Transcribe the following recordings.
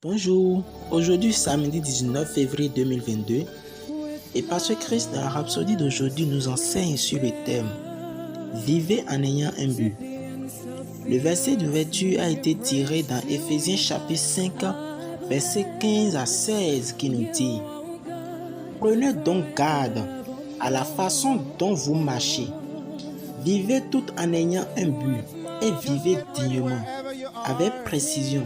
Bonjour, aujourd'hui samedi 19 février 2022 et Pasteur Chris dans la Rhapsodie d'aujourd'hui nous enseigne sur le thème « Vivez en ayant un but ». Le verset d'ouverture a été tiré dans Éphésiens chapitre 5 versets 15 à 16 qui nous dit « Prenez donc garde à la façon dont vous marchez, vivez tout en ayant un but et vivez dignement, avec précision,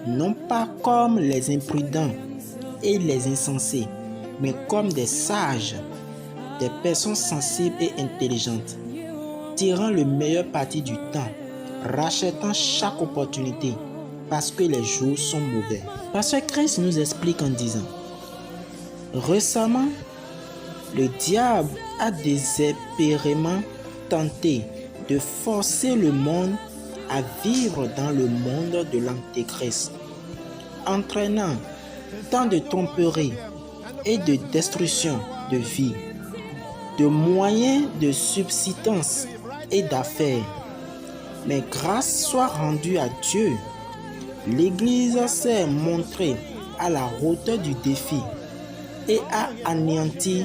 non pas comme les imprudents et les insensés, mais comme des sages, des personnes sensibles et intelligentes, tirant le meilleur parti du temps, rachetant chaque opportunité, parce que les jours sont mauvais. » Pasteur Chris nous explique en disant « Récemment, le diable a désespérément tenté de forcer le monde à vivre dans le monde de l'antéchrist, entraînant tant de tromperies et de destruction de vie, de moyens de subsistance et d'affaires. Mais grâce soit rendue à Dieu, l'Église s'est montrée à la hauteur du défi et a anéanti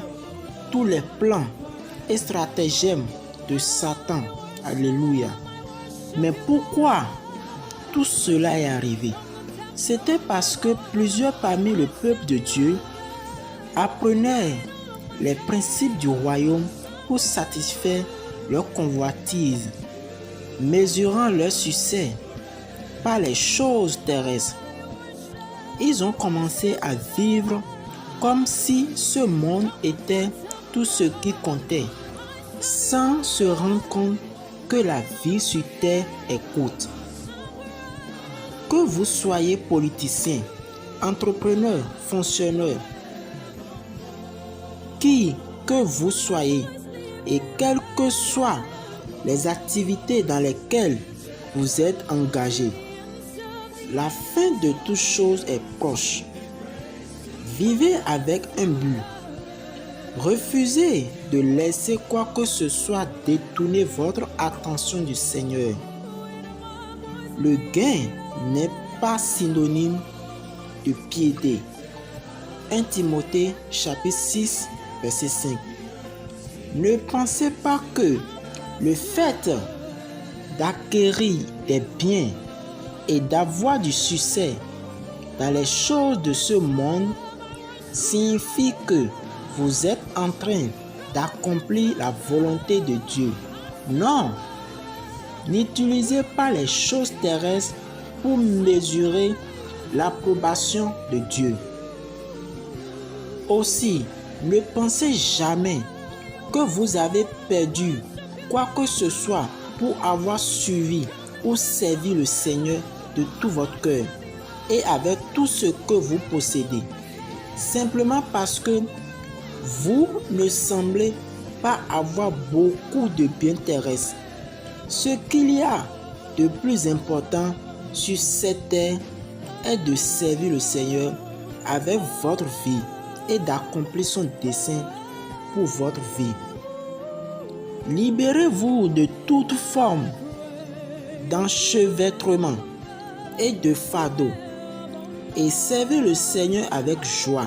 tous les plans et stratagèmes de Satan. Alléluia. Mais pourquoi tout cela est arrivé? C'était parce que plusieurs parmi le peuple de Dieu apprenaient les principes du royaume pour satisfaire leur convoitise, mesurant leur succès par les choses terrestres. Ils ont commencé à vivre comme si ce monde était tout ce qui comptait, sans se rendre compte que la vie sur terre est courte. Que vous soyez politicien, entrepreneur, fonctionnaire, qui que vous soyez et quelles que soient les activités dans lesquelles vous êtes engagé, la fin de toute chose est proche. Vivez avec un but. Refusez de laisser quoi que ce soit détourner votre attention du Seigneur. Le gain n'est pas synonyme de piété. 1 Timothée chapitre 6 verset 5. Ne pensez pas que le fait d'acquérir des biens et d'avoir du succès dans les choses de ce monde signifie que vous êtes en train d'accomplir la volonté de Dieu. Non, n'utilisez pas les choses terrestres pour mesurer l'approbation de Dieu. Aussi, ne pensez jamais que vous avez perdu quoi que ce soit pour avoir suivi ou servi le Seigneur de tout votre cœur et avec tout ce que vous possédez, simplement parce que vous ne semblez pas avoir beaucoup de biens terrestres. Ce qu'il y a de plus important sur cette terre est de servir le Seigneur avec votre vie et d'accomplir son dessein pour votre vie. Libérez-vous de toute forme d'enchevêtrement et de fardeau et servez le Seigneur avec joie,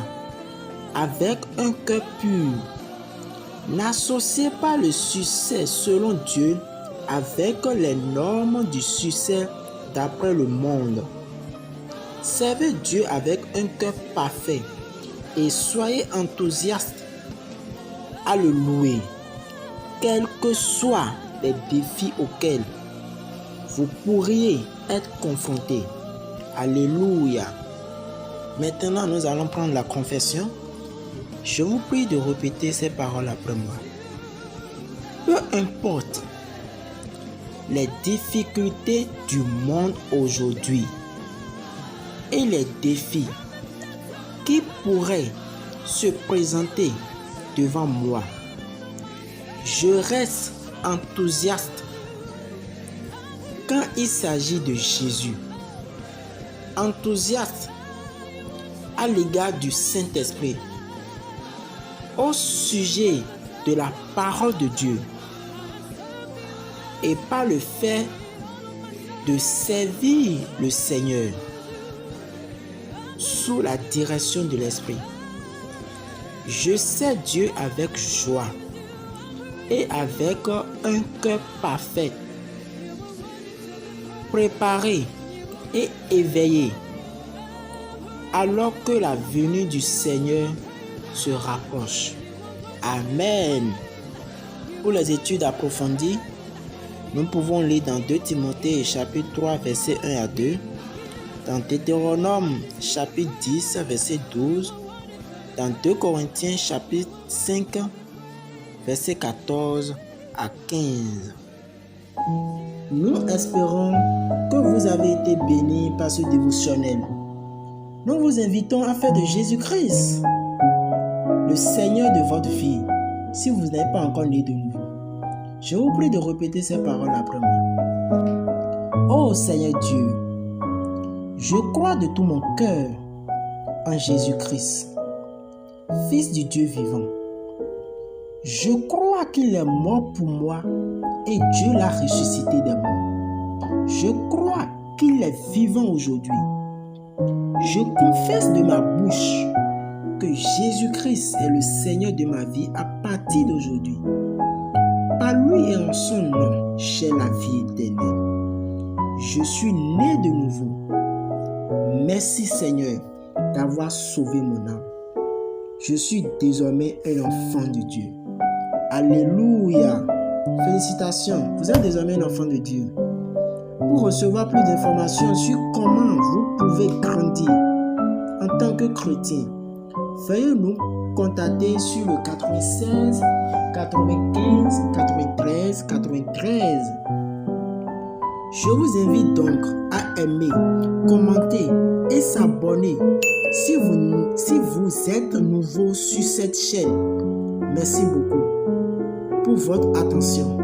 avec un cœur pur. N'associez pas le succès selon Dieu avec les normes du succès d'après le monde. Servez Dieu avec un cœur parfait et soyez enthousiaste à le louer, quels que soient les défis auxquels vous pourriez être confrontés. Alléluia. Maintenant, nous allons prendre la confession. Je vous prie de répéter ces paroles après moi. Peu importe les difficultés du monde aujourd'hui et les défis qui pourraient se présenter devant moi, je reste enthousiaste quand il s'agit de Jésus, enthousiaste à l'égard du Saint-Esprit, au sujet de la parole de Dieu et par le fait de servir le Seigneur. sous la direction de l'Esprit. Je sers Dieu avec joie et avec un cœur parfait, préparé et éveillé, alors que la venue du Seigneur se rapproche. Amen. Pour les études approfondies, nous pouvons lire dans 2 Timothée chapitre 3 verset 1 à 2, dans Deutéronome chapitre 10 verset 12, dans 2 Corinthiens chapitre 5 verset 14 à 15. Nous espérons que vous avez été bénis par ce dévotionnel. Nous vous invitons à faire de Jésus-Christ le Seigneur de votre vie, si vous n'avez pas encore né de nouveau. Je vous prie de répéter ces paroles après moi. Ô Seigneur Dieu, je crois de tout mon cœur en Jésus-Christ, Fils du Dieu vivant. Je crois qu'il est mort pour moi et Dieu l'a ressuscité des morts. Je crois qu'il est vivant aujourd'hui. Je confesse de ma bouche que Jésus-Christ est le Seigneur de ma vie à partir d'aujourd'hui. Par lui et en son nom, j'ai la vie éternelle. Je suis né de nouveau. Merci Seigneur d'avoir sauvé mon âme. Je suis désormais un enfant de Dieu. Alléluia. Félicitations, vous êtes désormais un enfant de Dieu. Pour recevoir plus d'informations sur comment vous pouvez grandir en tant que chrétien, veuillez nous contacter sur le 96 95 93 93. Je vous invite donc à aimer, commenter et s'abonner si vous êtes nouveau sur cette chaîne. Merci beaucoup pour votre attention.